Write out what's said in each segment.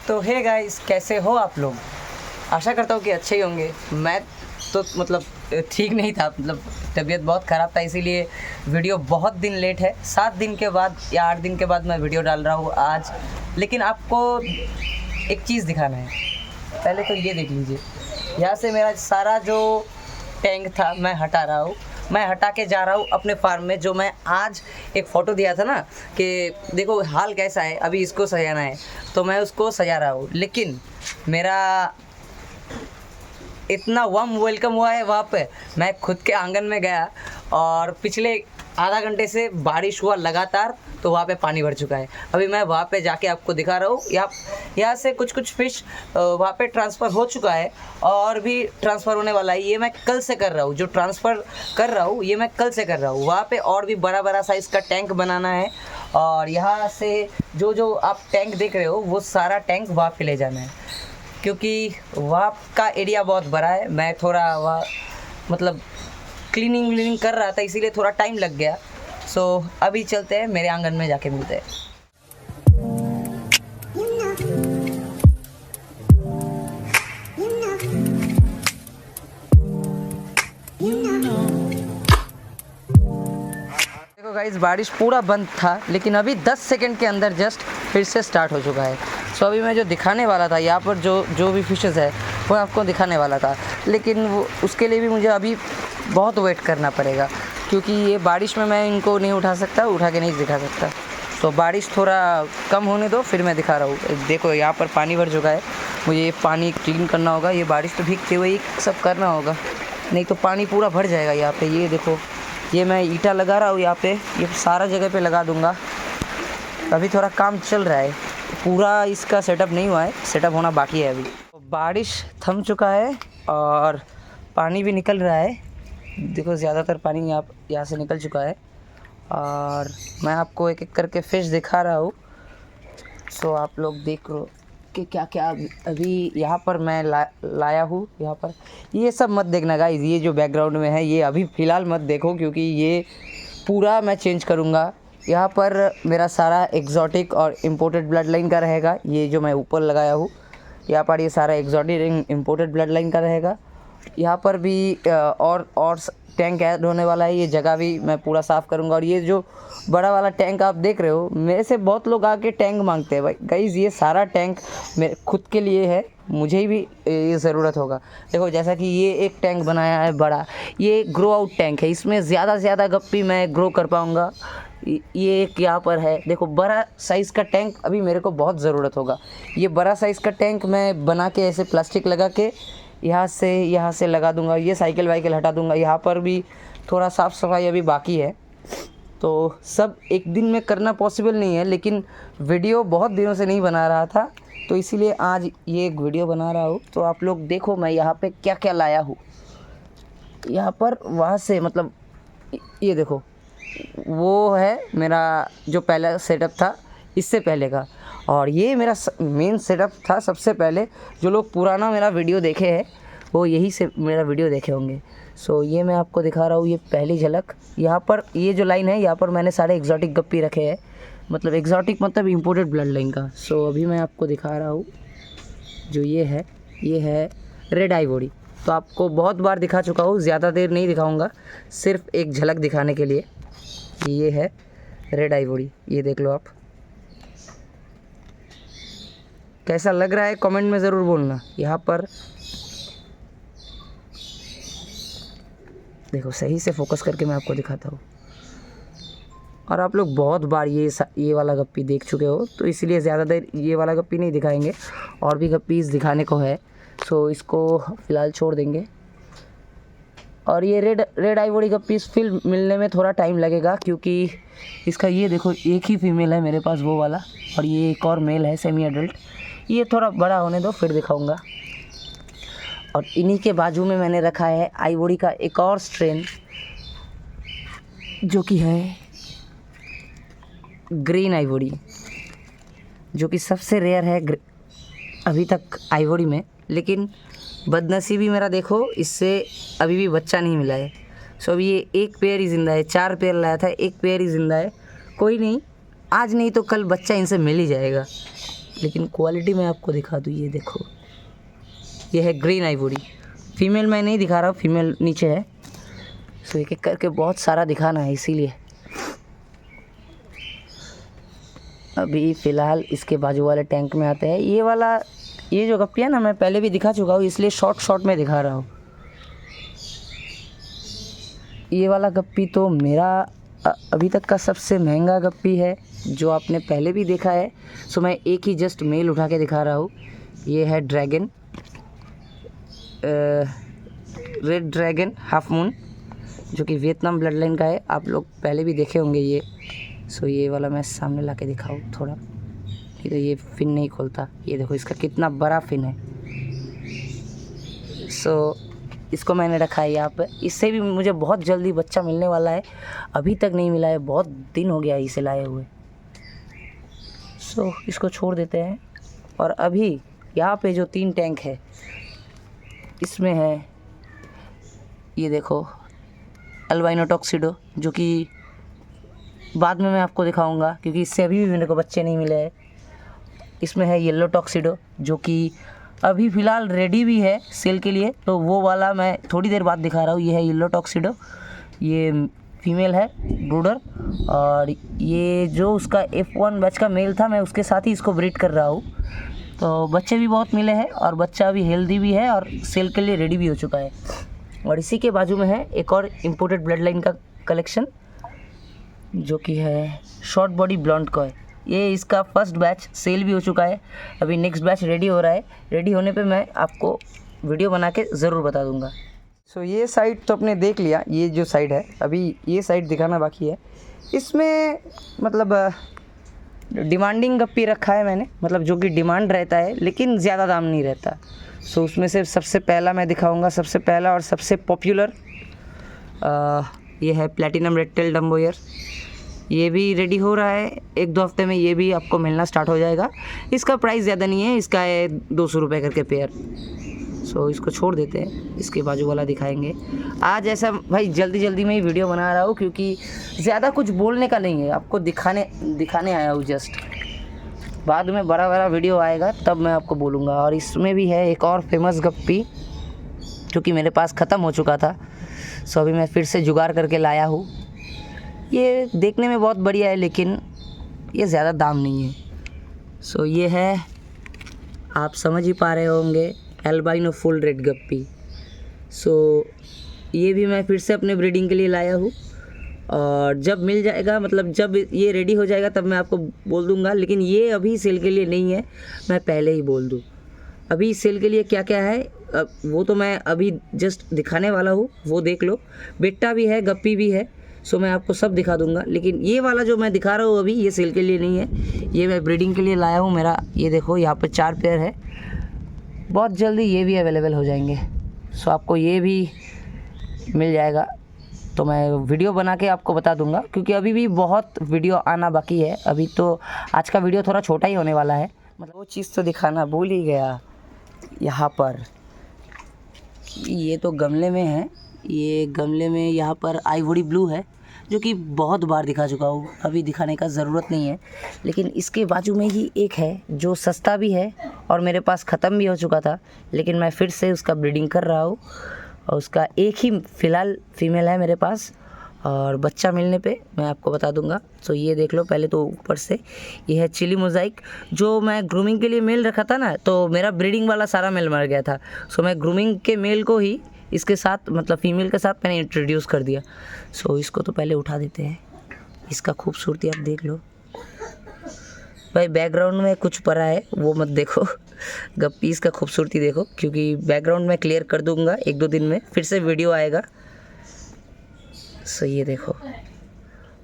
तो hey guys, कैसे हो आप लोग। आशा करता हूँ कि अच्छे ही होंगे। मैं तो मतलब ठीक नहीं था, मतलब तबीयत बहुत ख़राब था, इसीलिए वीडियो बहुत दिन लेट है। 7 दिन के बाद या 8 दिन के बाद मैं वीडियो डाल रहा हूँ आज। लेकिन आपको एक चीज़ दिखाना है। पहले तो ये देख लीजिए, यहाँ से मेरा सारा जो टैंक था मैं हटा रहा हूँ। मैं हटा के जा रहा हूँ अपने फार्म में। जो मैं आज एक फ़ोटो दिया था ना कि देखो हाल कैसा है, अभी इसको सजाना है, तो मैं उसको सजा रहा हूँ। लेकिन मेरा इतना वार्म वेलकम हुआ है वहाँ पे। मैं खुद के आंगन में गया और पिछले आधा घंटे से बारिश हुआ लगातार, तो वहाँ पे पानी भर चुका है। अभी मैं वहाँ पे जाके आपको दिखा रहा हूँ। यहाँ से कुछ फ़िश वहाँ पे ट्रांसफ़र हो चुका है और भी ट्रांसफ़र होने वाला है। ये मैं कल से कर रहा हूँ, जो ट्रांसफ़र कर रहा हूँ ये मैं कल से कर रहा हूँ। वहाँ पे और भी बड़ा साइज़ का टैंक बनाना है और यहाँ से जो आप टैंक देख रहे हो वो सारा टैंक वहाँ पे ले जाना है, क्योंकि वहाँ का एरिया बहुत बड़ा है। मैं थोड़ा वहाँ मतलब क्लीनिंग कर रहा था, इसीलिए थोड़ा टाइम लग गया। सो अभी चलते हैं, मेरे आंगन में जाके मिलते हैं। देखो गाइस, बारिश पूरा बंद था, लेकिन अभी 10 सेकंड के अंदर जस्ट फिर से स्टार्ट हो चुका है। सो अभी मैं जो दिखाने वाला था यहाँ पर जो भी फिशेस है वो आपको दिखाने वाला था, लेकिन वो उसके लिए भी मुझे अभी बहुत वेट करना पड़ेगा, क्योंकि ये बारिश में मैं इनको नहीं उठा के नहीं दिखा सकता। तो बारिश थोड़ा कम होने दो, फिर मैं दिखा रहा हूँ। देखो यहाँ पर पानी भर चुका है, मुझे ये पानी क्लीन करना होगा। ये बारिश तो भीगते हुए ही सब करना होगा, नहीं तो पानी पूरा भर जाएगा यहाँ पे। ये देखो, ये मैं ईंटा लगा रहा हूँ यहाँ पे, ये सारा जगह पे लगा दूँगा। अभी थोड़ा काम चल रहा है, पूरा इसका सेटअप नहीं हुआ है, सेटअप होना बाकी है अभी। तो बारिश थम चुका है और पानी भी निकल रहा है। देखो ज़्यादातर पानी यहाँ से निकल चुका है और मैं आपको एक एक करके फ़िश दिखा रहा हूँ। सो आप लोग देख लो कि क्या क्या अभी यहाँ पर मैं लाया हूँ। यहाँ पर ये सब मत देखना गाइस, ये जो बैकग्राउंड में है ये अभी फ़िलहाल मत देखो, क्योंकि ये पूरा मैं चेंज करूँगा। यहाँ पर मेरा सारा एग्जॉटिक और इम्पोर्टेड ब्लड लाइन का रहेगा। ये जो मैं ऊपर लगाया हूँ यहाँ पर ये सारा एग्जॉटिक इम्पोर्टेड ब्लड लाइन का रहेगा। यहाँ पर भी और टैंक ऐड होने वाला है। ये जगह भी मैं पूरा साफ़ करूँगा। और ये जो बड़ा वाला टैंक आप देख रहे हो, मेरे से बहुत लोग आके टैंक मांगते हैं। भाई गाइज़, ये सारा टैंक मेरे खुद के लिए है, मुझे भी ये ज़रूरत होगा। देखो जैसा कि ये एक टैंक बनाया है बड़ा, ये ग्रो आउट टैंक है, इसमें ज़्यादा से ज़्यादा गप्पी मैं ग्रो कर पाऊँगा। ये एक यहाँ पर है, देखो बड़ा साइज़ का टैंक अभी मेरे को बहुत ज़रूरत होगा। ये बड़ा साइज़ का टैंक मैं बना के ऐसे प्लास्टिक लगा के यहाँ से लगा दूंगा। ये साइकिल वाइकिल हटा दूंगा। यहाँ पर भी थोड़ा साफ़ सफाई अभी बाकी है, तो सब एक दिन में करना पॉसिबल नहीं है। लेकिन वीडियो बहुत दिनों से नहीं बना रहा था, तो इसीलिए आज ये एक वीडियो बना रहा हूँ। तो आप लोग देखो मैं यहाँ पे क्या क्या लाया हूँ। यहाँ पर वहाँ से मतलब ये देखो, वो है मेरा जो पहला सेटअप था इससे पहले का, और ये मेरा मेन सेटअप था सबसे पहले। जो लोग पुराना मेरा वीडियो देखे हैं वो यही से मेरा वीडियो देखे होंगे। सो ये मैं आपको दिखा रहा हूँ, ये पहली झलक। यहाँ पर ये जो लाइन है यहाँ पर मैंने सारे एग्जॉटिक गप्पी रखे हैं, मतलब एग्जॉटिक मतलब इम्पोर्टेड ब्लड लाइन का। सो अभी मैं आपको दिखा रहा हूँ जो ये है रेड आइवोरी। तो आपको बहुत बार दिखा चुका हूँ, ज़्यादा देर नहीं दिखाऊँगा, सिर्फ एक झलक दिखाने के लिए। ये है रेड आइवोरी, ये देख लो आप। कैसा लग रहा है कमेंट में ज़रूर बोलना। यहाँ पर देखो, सही से फोकस करके मैं आपको दिखाता हूँ। और आप लोग बहुत बार ये वाला गप्पी देख चुके हो, तो इसलिए ज़्यादा देर ये वाला गप्पी नहीं दिखाएंगे, और भी गप्पीज़ दिखाने को है। सो इसको फ़िलहाल छोड़ देंगे। और ये रेड आइवोरी गप्पीज़ फिर मिलने में थोड़ा टाइम लगेगा, क्योंकि इसका ये देखो एक ही फीमेल है मेरे पास, वो वाला, और ये एक और मेल है सेमी एडल्ट। ये थोड़ा बड़ा होने दो फिर दिखाऊंगा। और इन्हीं के बाजू में मैंने रखा है आइवोरी का एक और स्ट्रेन, जो कि है ग्रीन आइवोरी, जो कि सबसे रेयर है अभी तक आइवोरी में। लेकिन बदनसीबी मेरा देखो, इससे अभी भी बच्चा नहीं मिला है। सो अभी ये एक पेयर ही ज़िंदा है। 4 पेयर लाया था, एक पेयर ही ज़िंदा है। कोई नहीं, आज नहीं तो कल बच्चा इनसे मिल ही जाएगा। लेकिन क्वालिटी मैं आपको दिखा दूँ। ये देखो, ये है ग्रीन आइवरी। फीमेल मैं नहीं दिखा रहा हूँ, फीमेल नीचे है। सो एक एक करके बहुत सारा दिखाना है, इसीलिए अभी फ़िलहाल इसके बाजू वाले टैंक में आते हैं। ये वाला, ये जो गप्पी है ना, मैं पहले भी दिखा चुका हूँ, इसलिए शॉर्ट में दिखा रहा हूँ। ये वाला गप्पी तो मेरा अभी तक का सबसे महंगा गप्पी है, जो आपने पहले भी देखा है। सो मैं एक ही जस्ट मेल उठा के दिखा रहा हूँ। ये है dragon, red dragon half moon, जो कि वियतनाम ब्लड लाइन का है। आप लोग पहले भी देखे होंगे ये। सो ये वाला मैं सामने ला के दिखाऊँ थोड़ा, नहीं तो ये फिन नहीं खोलता। ये देखो इसका कितना बड़ा फिन है। सो इसको मैंने रखा है यहाँ पे। इससे भी मुझे बहुत जल्दी बच्चा मिलने वाला है, अभी तक नहीं मिला है, बहुत दिन हो गया इसे लाए हुए। सो इसको छोड़ देते हैं। और अभी यहाँ पे जो 3 टैंक है, इसमें है, ये देखो अल्बाइनो टॉक्सिडो, जो कि बाद में मैं आपको दिखाऊंगा, क्योंकि इससे अभी भी मेरे को बच्चे नहीं मिले हैं। इसमें है येलो टॉक्सिडो, जो कि अभी फ़िलहाल रेडी भी है सेल के लिए, तो वो वाला मैं थोड़ी देर बाद दिखा रहा हूँ। ये है येलो टॉक्सिडो, ये फीमेल है ब्रूडर। और ये जो उसका F1 बैच का मेल था, मैं उसके साथ ही इसको ब्रीड कर रहा हूँ। तो बच्चे भी बहुत मिले हैं, और बच्चा अभी हेल्दी भी है और सेल के लिए रेडी भी हो चुका है। और इसी के बाजू में है एक और इम्पोर्टेड ब्लड लाइन का कलेक्शन, जो कि है शॉर्ट बॉडी ब्लॉन्ड कॉय। ये इसका फर्स्ट बैच सेल भी हो चुका है, अभी नेक्स्ट बैच रेडी हो रहा है। रेडी होने पे मैं आपको वीडियो बना के ज़रूर बता दूंगा। सो ये साइड तो आपने देख लिया, ये जो साइड है, अभी ये साइड दिखाना बाकी है। इसमें मतलब डिमांडिंग गप्पी रखा है मैंने, मतलब जो कि डिमांड रहता है, लेकिन ज़्यादा दाम नहीं रहता। सो उसमें से सबसे पहला मैं दिखाऊंगा, सबसे पहला और सबसे पॉपुलर ये है प्लैटिनम रेड टेल डम्बोयर। ये भी रेडी हो रहा है, 1-2 हफ्ते में ये भी आपको मिलना स्टार्ट हो जाएगा। इसका प्राइस ज़्यादा नहीं है, इसका है 200 रुपये करके पेयर। सो इसको छोड़ देते हैं, इसके बाजू वाला दिखाएंगे। आज ऐसा भाई जल्दी में ही वीडियो बना रहा हूँ, क्योंकि ज़्यादा कुछ बोलने का नहीं है, आपको दिखाने आया हूँ जस्ट। बाद में बड़ा वीडियो आएगा तब मैं आपको बोलूँगा। और इसमें भी है एक और फेमस गप्पी, जो कि मेरे पास ख़त्म हो चुका था। सो अभी मैं फिर से जुगाड़ करके लाया हूँ। ये देखने में बहुत बढ़िया है, लेकिन ये ज़्यादा दाम नहीं है। सो ये है, आप समझ ही पा रहे होंगे, एल्बाइनो फुल रेड गप्पी। सो ये भी मैं फिर से अपने ब्रीडिंग के लिए लाया हूँ, और जब मिल जाएगा, मतलब जब ये रेडी हो जाएगा तब मैं आपको बोल दूँगा। लेकिन ये अभी सेल के लिए नहीं है, मैं पहले ही बोल दूँ। अभी सेल के लिए क्या क्या है वो तो मैं अभी जस्ट दिखाने वाला हूँ, वो देख लो। बेटा भी है, गप्पी भी है, सो मैं आपको सब दिखा दूंगा। लेकिन ये वाला जो मैं दिखा रहा हूँ अभी, ये सेल के लिए नहीं है, ये मैं ब्रीडिंग के लिए लाया हूँ। मेरा ये देखो यहाँ पर 4 पेयर है, बहुत जल्दी ये भी अवेलेबल हो जाएंगे। सो आपको ये भी मिल जाएगा, तो मैं वीडियो बना के आपको बता दूंगा, क्योंकि अभी भी बहुत वीडियो आना बाकी है। अभी तो आज का वीडियो थोड़ा छोटा ही होने वाला है। मतलब वो चीज़ तो दिखाना भूल ही गया, यहाँ पर ये तो गमले में है। ये गमले में यहाँ पर आइवरी ब्लू है, जो कि बहुत बार दिखा चुका हूँ, अभी दिखाने का ज़रूरत नहीं है। लेकिन इसके बाजू में ही एक है जो सस्ता भी है और मेरे पास ख़त्म भी हो चुका था, लेकिन मैं फिर से उसका ब्रीडिंग कर रहा हूँ। और उसका एक ही फ़िलहाल फीमेल है मेरे पास, और बच्चा मिलने पे मैं आपको बता दूंगा। तो ये देख लो, पहले तो ऊपर से ये है चिली मोज़ाइक, जो मैं ग्रूमिंग के लिए मेल रखा था ना, तो मेरा ब्रीडिंग वाला सारा मेल मर गया था। सो मैं ग्रूमिंग के मेल को ही इसके साथ, मतलब फीमेल के साथ मैंने इंट्रोड्यूस कर दिया। सो इसको तो पहले उठा देते हैं। इसका खूबसूरती आप देख लो भाई, बैकग्राउंड में कुछ पड़ा है वो मत देखो, गप्पीज़ का खूबसूरती देखो, क्योंकि बैकग्राउंड में क्लियर कर दूंगा 1-2 दिन में, फिर से वीडियो आएगा। सो ये देखो,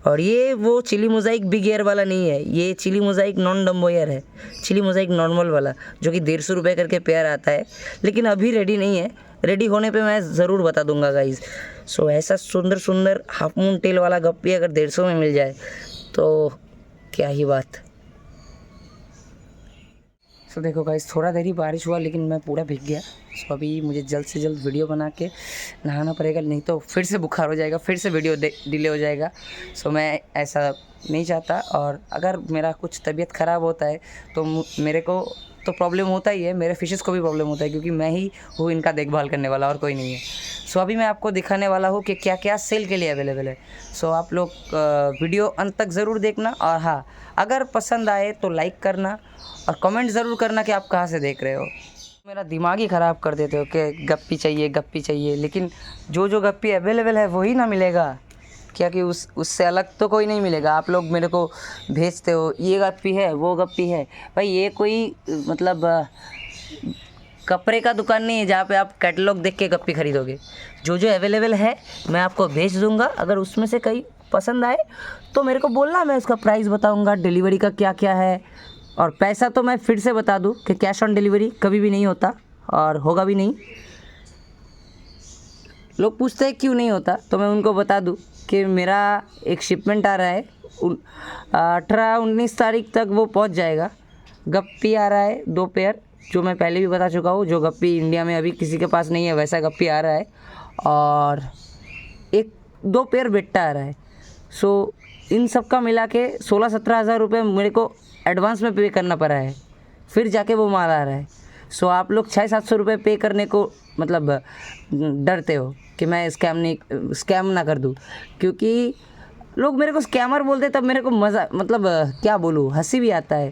और ये वो चिली मोज़ाइक बिग एयर वाला नहीं है, ये चिली मोज़ाइक नॉन डम्बोयर है, चिली मोज़ाइक नॉर्मल वाला, जो कि 150 रुपये करके पेयर आता है। लेकिन अभी रेडी नहीं है, रेडी होने पे मैं ज़रूर बता दूंगा गाइज़। सो ऐसा सुंदर हाफ मून टेल वाला गप्पी अगर 150 में मिल जाए तो क्या ही बात। सो देखो गाइस, थोड़ा देर ही बारिश हुआ लेकिन मैं पूरा भीग गया। सो अभी मुझे जल्द से जल्द वीडियो बना के नहाना पड़ेगा, नहीं तो फिर से बुखार हो जाएगा, फिर से वीडियो डिले हो जाएगा। सो मैं ऐसा नहीं चाहता, और अगर मेरा कुछ तबीयत ख़राब होता है तो मेरे को तो प्रॉब्लम होता ही है, मेरे फिशेस को भी प्रॉब्लम होता है, क्योंकि मैं ही हूँ इनका देखभाल करने वाला और कोई नहीं है। सो अभी मैं आपको दिखाने वाला हूँ कि क्या क्या सेल के लिए अवेलेबल है। सो आप लोग वीडियो अंत तक ज़रूर देखना, और हाँ, अगर पसंद आए तो लाइक करना और कमेंट ज़रूर करना कि आप कहाँ से देख रहे हो। मेरा दिमाग ही ख़राब कर देते हो कि गप्पी चाहिए, लेकिन जो गप्पी अवेलेबल है वही ना मिलेगा, क्या कि उससे अलग तो कोई नहीं मिलेगा। आप लोग मेरे को भेजते हो ये गप्पी है वो गप्पी है, भाई ये कोई मतलब कपड़े का दुकान नहीं है जहाँ पे आप कैटलॉग देख के गप्पी खरीदोगे। जो अवेलेबल है मैं आपको भेज दूँगा, अगर उसमें से कहीं पसंद आए तो मेरे को बोलना, मैं उसका प्राइस बताऊँगा, डिलीवरी का क्या क्या है। और पैसा तो मैं फिर से बता दूँ कि कैश ऑन डिलीवरी कभी भी नहीं होता और होगा भी नहीं। लोग पूछते हैं क्यों नहीं होता, तो मैं उनको बता दूँ कि मेरा एक शिपमेंट आ रहा है 18-19 तारीख तक वो पहुंच जाएगा। गप्पी आ रहा है 2 पेयर, जो मैं पहले भी बता चुका हूँ, जो गप्पी इंडिया में अभी किसी के पास नहीं है वैसा गप्पी आ रहा है, और 1-2 पेयर बेट्टा आ रहा है। सो इन सब का मिला के 16-17 हज़ार रुपये मेरे को एडवांस में पे करना पड़ा है, फिर जाके वो माल आ रहा है। सो आप लोग 600-700 रुपये पे करने को मतलब डरते हो कि मैं स्कैम ना कर दूँ, क्योंकि लोग मेरे को स्कैमर बोलते, तब मेरे को मज़ा, मतलब क्या बोलूँ, हंसी भी आता है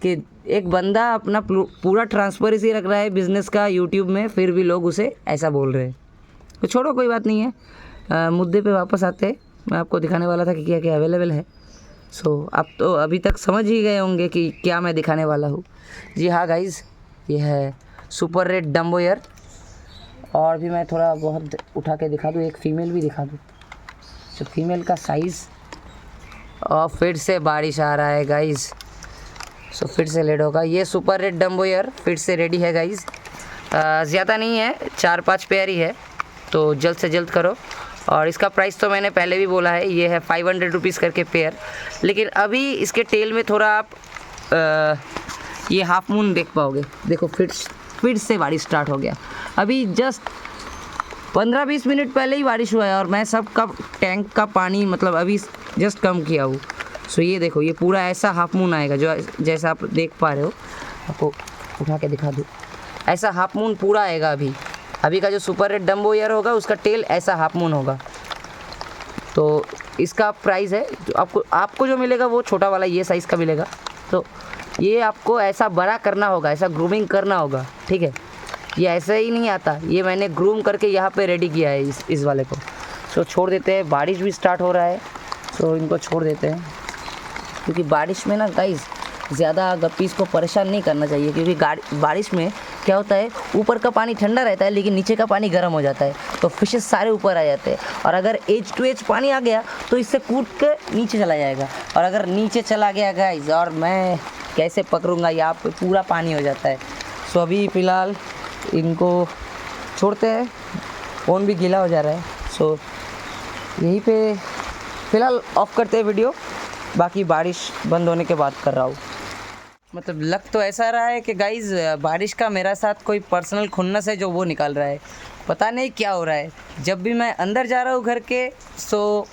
कि एक बंदा अपना पूरा ट्रांसपेरेंसी रख रहा है बिज़नेस का यूट्यूब में, फिर भी लोग उसे ऐसा बोल रहे हैं। तो छोड़ो, कोई बात नहीं है, मुद्दे पे वापस आते हैं। मैं आपको दिखाने वाला था कि क्या क्या अवेलेबल है। सो आप तो अभी तक समझ ही गए होंगे कि क्या मैं दिखाने वाला हूँ। जी हाँ गाइज़, ये है सुपर रेड डम्बो ईयर, और भी मैं थोड़ा बहुत उठा के दिखा दूँ, एक फ़ीमेल भी दिखा दूँ। तो फीमेल का साइज़, और फिर से बारिश आ रहा है गाइज़, सो फिर से लेट होगा। ये सुपर रेड डम्बो ईयर फिर से रेडी है गाइज़, ज़्यादा नहीं है, 4-5 पेयर ही है, तो जल्द से जल्द करो। और इसका प्राइस तो मैंने पहले भी बोला है, ये है 500 रुपीज़ करके पेयर, लेकिन अभी इसके टेल में थोड़ा आप ये हाफ मून देख पाओगे। देखो फिर से बारिश स्टार्ट हो गया, अभी जस्ट 15-20 मिनट पहले ही बारिश हुआ है, और मैं सबका टैंक का पानी मतलब अभी जस्ट कम किया हूँ। सो ये देखो, ये पूरा ऐसा हाफ मून आएगा, जो जैसा आप देख पा रहे हो, आपको उठा के दिखा दूँ, ऐसा हाफ मून पूरा आएगा। अभी का जो सुपर रेड डम्बो ईयर होगा उसका टेल ऐसा हाफ मून होगा। तो इसका प्राइस है, जो आपको जो मिलेगा वो छोटा वाला ये साइज़ का मिलेगा। तो ये आपको ऐसा बड़ा करना होगा, ऐसा ग्रूमिंग करना होगा, ठीक है। ये ऐसे ही नहीं आता, ये मैंने ग्रूम करके यहाँ पे रेडी किया है इस वाले को। सो छोड़ देते हैं, बारिश भी स्टार्ट हो रहा है, सो इनको छोड़ देते हैं, क्योंकि बारिश में ना गाइस ज़्यादा गप्पीज़ को परेशान नहीं करना चाहिए, क्योंकि बारिश में क्या होता है, ऊपर का पानी ठंडा रहता है लेकिन नीचे का पानी गर्म हो जाता है, तो फिशेस सारे ऊपर आ जाते हैं, और अगर एज टू एज पानी आ गया तो इससे कूद के नीचे चला जाएगा, और अगर नीचे चला गया गाइस, और मैं कैसे पकड़ूंगा, यहाँ पे पूरा पानी हो जाता है। सो अभी फ़िलहाल इनको छोड़ते हैं, फ़ोन भी गीला हो जा रहा है, सो यहीं पे फ़िलहाल ऑफ करते हैं वीडियो, बाकी बारिश बंद होने के बाद कर रहा हूँ। मतलब लग तो ऐसा रहा है कि गाइज़ बारिश का मेरा साथ कोई पर्सनल खुन्नस है जो वो निकाल रहा है, पता नहीं क्या हो रहा है। जब भी मैं अंदर जा रहा हूँ घर के, सो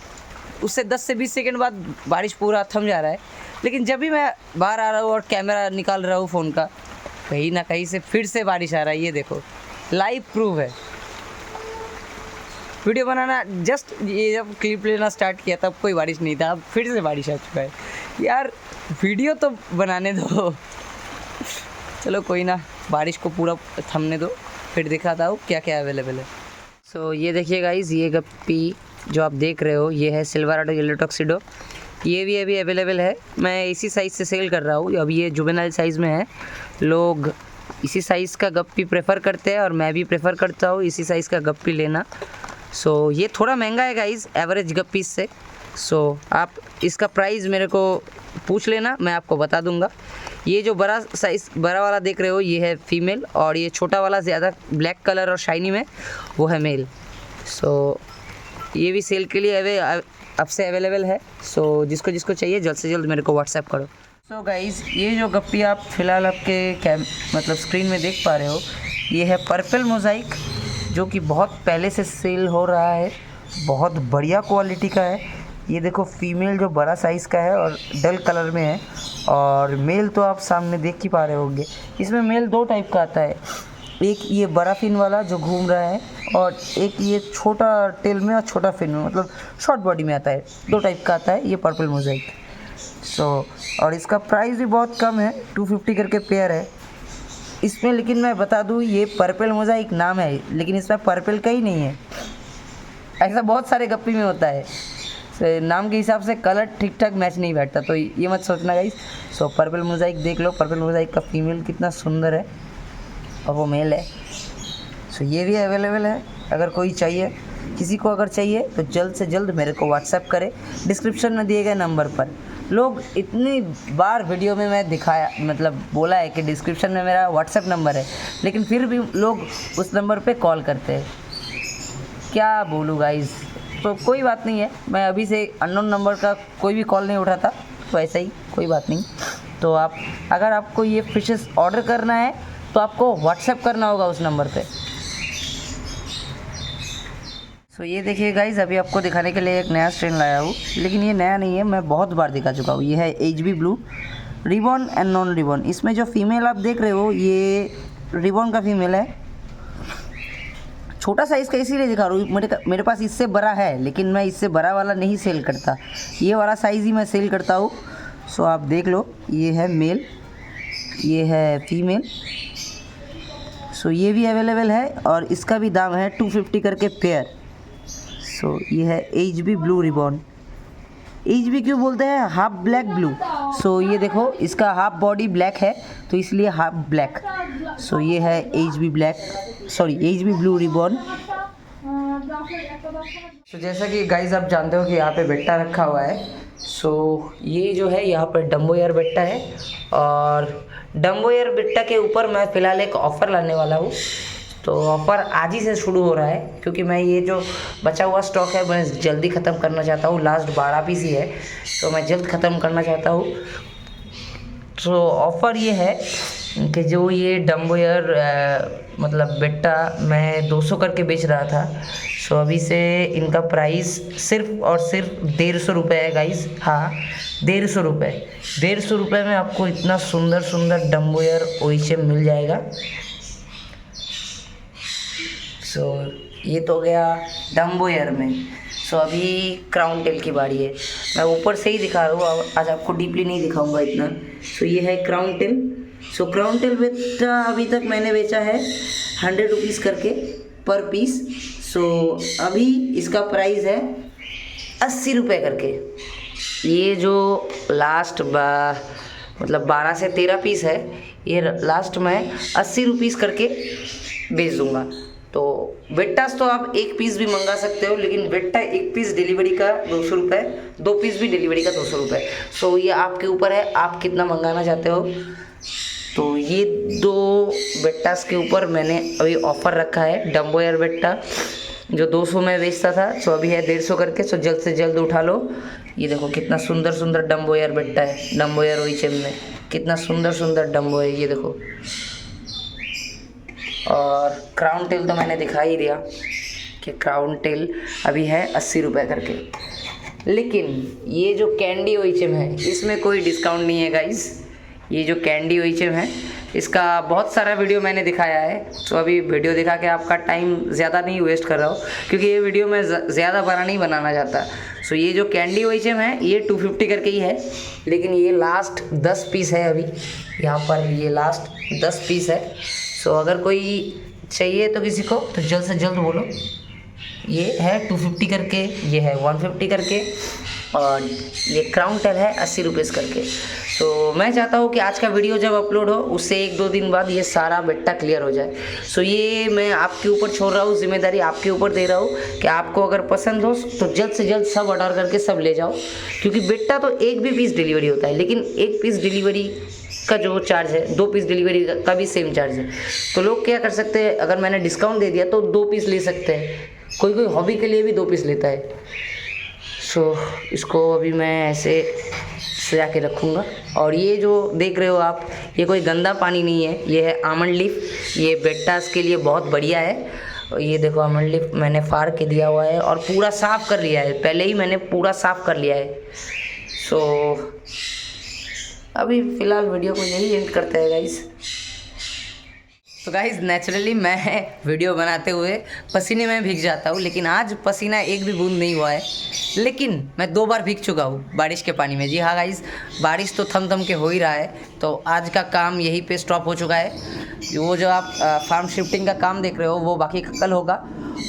उससे 10 से 20 सेकंड बाद बारिश पूरा थम जा रहा है, लेकिन जब भी मैं बाहर आ रहा हूँ और कैमरा निकाल रहा हूँ फ़ोन का, कहीं ना कहीं से फिर से बारिश आ रहा है। ये देखो, लाइव प्रूफ है। वीडियो बनाना जस्ट ये जब क्लिप लेना स्टार्ट किया तब कोई बारिश नहीं था, अब फिर से बारिश आ चुका है। यार वीडियो तो बनाने दो, चलो कोई ना, बारिश को पूरा थमने दो, फिर दिखाता हूँ क्या क्या अवेलेबल है। सो ये देखिए गाइज़, ये गप्पी जो आप देख रहे हो ये है सिल्वराडो येलो टक्सिडो, ये भी अभी अवेलेबल है। मैं इसी साइज़ से सेल कर रहा हूँ, अभी ये जुवेनाइल साइज़ में है। लोग इसी साइज़ का गप्पी प्रेफर करते हैं और मैं भी प्रेफर करता हूँ इसी साइज़ का गप्पी लेना। सो ये थोड़ा महंगा है गाइज़ एवरेज गप्पीस से, सो आप इसका प्राइस मेरे को पूछ लेना, मैं आपको बता दूंगा। ये जो बड़ा साइज़ बड़ा वाला देख रहे हो ये है फीमेल, और ये छोटा वाला ज़्यादा ब्लैक कलर और शाइनी में वो है मेल। सो ये भी सेल के लिए अब से अवेलेबल है। सो जिसको जिसको चाहिए जल्द से जल्द मेरे को व्हाट्सएप करो। सो गाइज, ये जो गप्पी आप फिलहाल आपके मतलब स्क्रीन में देख पा रहे हो, ये है पर्पल मोज़ाइक, जो कि बहुत पहले से सेल हो रहा है। बहुत बढ़िया क्वालिटी का है। ये देखो, फीमेल जो बड़ा साइज़ का है और डल कलर में है, और मेल तो आप सामने देख ही पा रहे होंगे। इसमें मेल दो टाइप का आता है, एक ये बड़ा फिन वाला जो घूम रहा है, और एक ये छोटा टेल में और छोटा फिन में, मतलब शॉर्ट बॉडी में आता है। दो टाइप का आता है ये पर्पल मोज़ाइक। और इसका प्राइस भी बहुत कम है, 250 करके पेयर है इसमें। लेकिन मैं बता दूँ, ये पर्पल मोज़ाइक नाम है, लेकिन इसमें पर्पल का ही नहीं है। ऐसा बहुत सारे गप्पी में होता है, नाम के हिसाब से कलर ठीक ठाक मैच नहीं बैठता, तो ये मत सोचना गाइस। पर्पल मोज़ाइक देख लो, पर्पल मोज़ाइक का फीमेल कितना सुंदर है और वो मेल है। ये भी अवेलेबल है। अगर कोई चाहिए, किसी को अगर चाहिए तो जल्द से जल्द मेरे को व्हाट्सएप करे, डिस्क्रिप्शन में दिए गए नंबर पर। लोग इतनी बार वीडियो में मैं दिखाया, मतलब बोला है कि डिस्क्रिप्शन में मेरा व्हाट्सएप नंबर है, लेकिन फिर भी लोग उस नंबर पे कॉल करते हैं। क्या बोलूँ गाइस, तो कोई बात नहीं है। मैं अभी से अननोन नंबर का कोई भी कॉल नहीं उठाता, तो ऐसा ही कोई बात नहीं। तो अगर आपको ये फिशेस ऑर्डर करना है तो आपको व्हाट्सएप करना होगा उस नंबर पे। ये देखिए गाइज़, अभी आपको दिखाने के लिए एक नया स्ट्रेन लाया हूँ, लेकिन ये नया नहीं है, मैं बहुत बार दिखा चुका हूँ। ये है HB blue ribbon and non ribbon. इसमें जो फीमेल आप देख रहे हो, ये रिबॉन का फीमेल है। छोटा साइज़ का इसीलिए दिखा रहा हूँ, मेरे पास इससे बड़ा है, लेकिन मैं इससे बड़ा वाला नहीं सेल करता, ये वाला साइज़ ही मैं सेल करता हूँ। आप देख लो, ये है मेल, ये है फीमेल। ये भी अवेलेबल है और इसका भी दाम है 250 करके पेयर। ये है HB ब्लू रिबॉन। HB क्यों बोलते हैं? Half black blue. ये देखो, इसका हाफ बॉडी ब्लैक है तो इसलिए हाफ ब्लैक। ये है HB ब्लू रिबॉन। जैसा कि गाइज आप जानते हो कि यहाँ पे बेट्टा रखा हुआ है। ये जो है यहाँ पर डम्बो एयर बेट्टा है, और डम्बो एयर बेट्टा के ऊपर मैं फ़िलहाल एक ऑफ़र लाने वाला हूँ। ऑफ़र आज ही से शुरू हो रहा है, क्योंकि मैं ये जो बचा हुआ स्टॉक है मैं जल्दी ख़त्म करना चाहता हूँ। लास्ट 12 पीस ही है, तो मैं जल्द ख़त्म करना चाहता हूँ। ऑफ़र ये है कि जो ये डम्बो एयर मतलब बेट्टा मैं 200 करके बेच रहा था, अभी से इनका प्राइस सिर्फ और सिर्फ 150 रुपये है गाइज़। हाँ, 150 रुपये। 150 रुपये में आपको इतना सुंदर सुंदर डम्बो एयर OHM मिल जाएगा। ये तो गया डम्बो एयर में। अभी क्राउन टेल की बारी है। मैं ऊपर से ही दिखा रहा हूँ, आज आपको डीपली नहीं दिखाऊंगा इतना। ये है क्राउन टेल। क्राउन टेल बेचा अभी तक मैंने बेचा है 100 रुपीज़ करके पर पीस। अभी इसका प्राइस है 80 रुपये करके। ये जो लास्ट मतलब 12 से 13 पीस है, ये लास्ट में 80 रुपीज़ करके बेच दूँगा। बेट्टास तो आप एक पीस भी मंगा सकते हो, लेकिन बेट्टा एक पीस डिलीवरी का 200 रुपये, 2 पीस भी डिलीवरी का 200 रुपये। ये आपके ऊपर है, आप कितना मंगाना चाहते हो। ये 2 बेट्टास के ऊपर मैंने अभी ऑफ़र रखा है। डम्बो एयर बेट्टा जो 200 में बेचता था, अभी है 150 करके। जल्द से जल्द उठा लो। ये देखो कितना सुंदर सुंदर डम्बो एयर बेट्टा है। डम्बो एयर OHM में कितना सुंदर सुंदर डम्बो है, ये देखो। और क्राउन टेल तो मैंने दिखा ही दिया कि क्राउन टेल अभी है 80 रुपये करके। लेकिन ये जो कैंडी OHM है, इसमें कोई डिस्काउंट नहीं है गाइस। ये जो कैंडी OHM है, इसका बहुत सारा वीडियो मैंने दिखाया है। अभी वीडियो दिखा के आपका टाइम ज़्यादा नहीं वेस्ट कर रहा हूँ, क्योंकि ये वीडियो मैं ज़्यादा बड़ा नहीं बनाना चाहता। ये जो कैंडी OHM है, ये 250 करके ही है, लेकिन ये लास्ट 10 पीस है अभी यहाँ पर। ये लास्ट 10 पीस है। अगर कोई चाहिए तो किसी को, तो जल्द से जल्द बोलो। ये है 250 करके, ये है 150 करके, और ये क्राउन टेल है 80 रुपीज़ करके। मैं चाहता हूँ कि आज का वीडियो जब अपलोड हो, उससे 1-2 दिन बाद ये सारा बेट्टा क्लियर हो जाए। ये मैं आपके ऊपर छोड़ रहा हूँ, जिम्मेदारी आपके ऊपर दे रहा हूँ कि आपको अगर पसंद हो तो जल्द से जल्द सब ऑर्डर करके सब ले जाओ। क्योंकि बेट्टा तो एक भी पीस डिलीवरी होता है, लेकिन एक पीस डिलीवरी का जो चार्ज है, 2 पीस डिलीवरी का भी सेम चार्ज है। लोग क्या कर सकते हैं, अगर मैंने डिस्काउंट दे दिया तो 2 पीस ले सकते हैं। कोई हॉबी के लिए भी 2 पीस लेता है। इसको अभी मैं ऐसे सजा के रखूँगा। और ये जो देख रहे हो आप, ये कोई गंदा पानी नहीं है, ये है आमंड लीफ। ये बेटास के लिए बहुत बढ़िया है। और ये देखो आमंड लीफ मैंने फाड़ के दिया हुआ है और पूरा साफ़ कर लिया है, पहले ही मैंने पूरा साफ़ कर लिया है। सो अभी फ़िलहाल वीडियो को यही एंड करते हैं गाइस। तो गाइज़ नेचुरली मैं वीडियो बनाते हुए पसीने में भीग जाता हूँ, लेकिन आज पसीना एक भी बूंद नहीं हुआ है। लेकिन मैं 2 बार भीग चुका हूँ बारिश के पानी में। जी हाँ गाइज़, बारिश तो थम थम के हो ही रहा है। तो आज का काम यहीं पे स्टॉप हो चुका है। वो जो आप फार्म शिफ्टिंग का काम देख रहे हो वो बाकी कल होगा।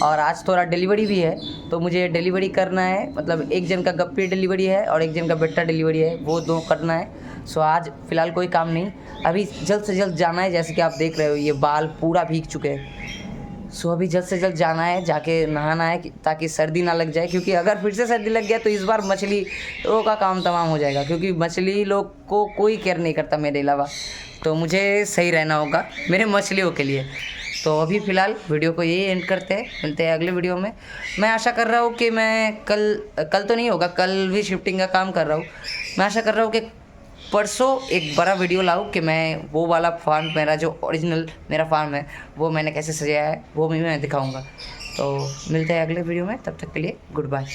और आज थोड़ा डिलीवरी भी है, तो मुझे डिलीवरी करना है। मतलब एक जन का गप्पी डिलीवरी है और एक जन का बेटा डिलीवरी है, वो 2 करना है। सो आज फ़िलहाल कोई काम नहीं, अभी जल्द से जल्द जाना है। जैसे कि आप देख रहे हो ये बाल पूरा भीग चुके हैं। सो अभी जल्द से जल्द जाना है, जाके नहाना है ताकि सर्दी ना लग जाए। क्योंकि अगर फिर से सर्दी लग गया तो इस बार मछली का काम तमाम हो जाएगा। क्योंकि मछली लोग को कोई केयर नहीं करता मेरे अलावा, तो मुझे सही रहना होगा मेरे मछलियों के लिए। तो अभी फ़िलहाल वीडियो को यही एंड करते हैं, मिलते हैं अगले वीडियो में। मैं आशा कर रहा हूँ कि मैं कल तो नहीं होगा, कल भी शिफ्टिंग का काम कर रहा हूँ। मैं आशा कर रहा हूँ कि परसों एक बड़ा वीडियो लाऊं कि मैं वो वाला फार्म, मेरा जो ओरिजिनल मेरा फार्म है वो मैंने कैसे सजाया है वो भी मैं दिखाऊंगा। तो मिलते हैं अगले वीडियो में, तब तक के लिए गुड बाय।